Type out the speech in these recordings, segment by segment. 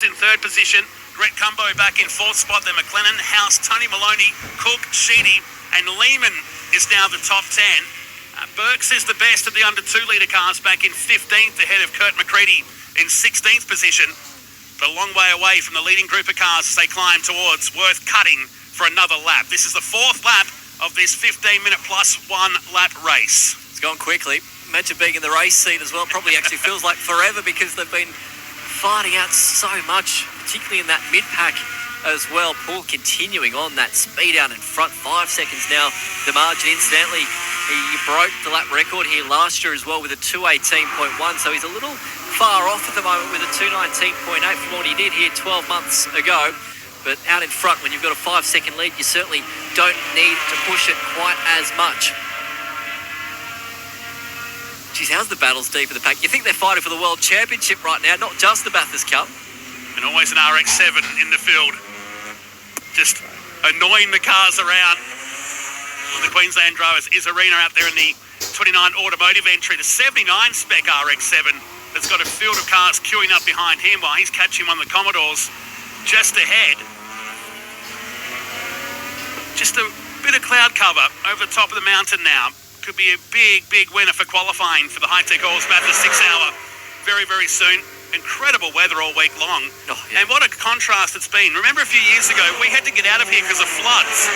in third position. Brett Cumbo back in fourth spot. Then McLennan, House, Tony Maloney, Cook, Sheedy, and Lehman is now the top 10. Burks is the best of the under 2 litre cars, back in 15th ahead of Kurt McCready in 16th position. But a long way away from the leading group of cars as they climb towards Worth Cutting for another lap. This is the fourth lap of this 15-minute plus 1 lap race. It's gone quickly. Imagine being in the race seat as well. Probably actually feels like forever because they've been fighting out so much, particularly in that mid-pack as well. Paul continuing on that speed out in front. 5 seconds now, the margin. Incidentally, he broke the lap record here last year as well with a 2:18.1, so he's a little far off at the moment with a 2:19.8 from what he did here 12 months ago. But out in front, when you've got a 5-second lead, you certainly don't need to push it quite as much. Geez, how's the battles deep in the pack? You think they're fighting for the World Championship right now, not just the Bathurst Cup. And always an RX7 in the field, just annoying the cars around. The Queensland drivers is Arena out there in the 29 automotive entry, the 79 spec RX7 that's got a field of cars queuing up behind him while he's catching one of the Commodores just ahead. Just a bit of cloud cover over the top of the mountain now. Could be a big winner for qualifying for the High-Tech Oils Bathurst 6 hour very, very soon. Incredible weather all week long. Oh, yeah. And what a contrast it's been. Remember a few years ago, we had to get out of here because of floods.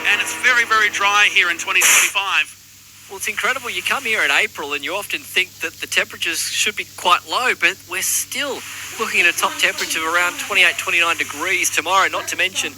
And it's very, very dry here in 2025. Well, it's incredible. You come here in April and you often think that the temperatures should be quite low, but we're still looking at a top temperature of around 28, 29 degrees tomorrow, not to mention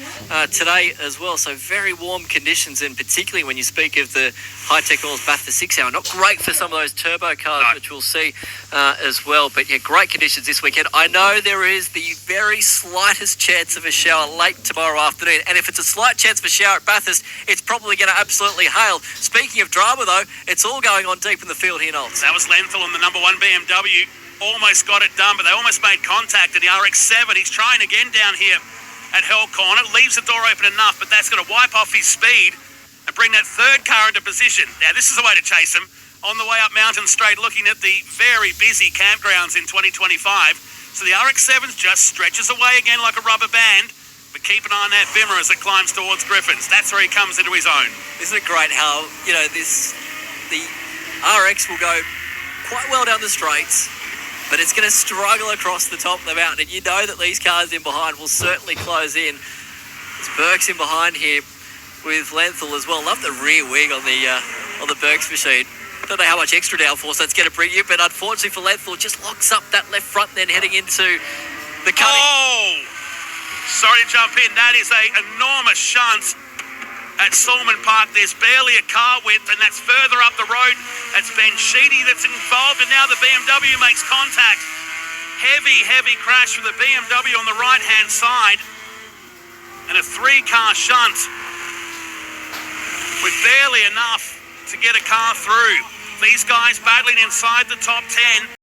today as well. So very warm conditions, and particularly when you speak of the High-Tech Oils Bathurst 6 hour. Not great for some of those turbo cars, which we'll see as well. But yeah, great conditions this weekend. I know there is the very slightest chance of a shower late tomorrow afternoon. And if it's a slight chance of a shower at Bathurst, it's probably going to absolutely hail. Speaking of drama, though, it's all going on deep in the field here, Nolts. That was Lenthal on the number 1 BMW. Almost got it done, but they almost made contact in the RX7. He's trying again down here at Hell Corner. Leaves the door open enough, but that's going to wipe off his speed and bring that third car into position. Now, this is the way to chase him. On the way up Mountain Straight, looking at the very busy campgrounds in 2025. So the RX7 just stretches away again like a rubber band. But keep an eye on that Bimmer as it climbs towards Griffins. That's where he comes into his own. Isn't it great how, the RX will go quite well down the straights, but it's going to struggle across the top of the mountain. And you know that these cars in behind will certainly close in. There's Burks in behind here with Lenthal as well. Love the rear wing on the Burks machine. Don't know how much extra downforce that's going to bring you, but unfortunately for Lenthal, just locks up that left front then heading into the cutting. Oh! Sorry to jump in. That is an enormous shunt at Sulman Park. There's barely a car width, and that's further up the road. That's Ben Sheedy that's involved, and now the BMW makes contact. Heavy crash for the BMW on the right-hand side. And a 3-car shunt with barely enough to get a car through. These guys battling inside the top 10.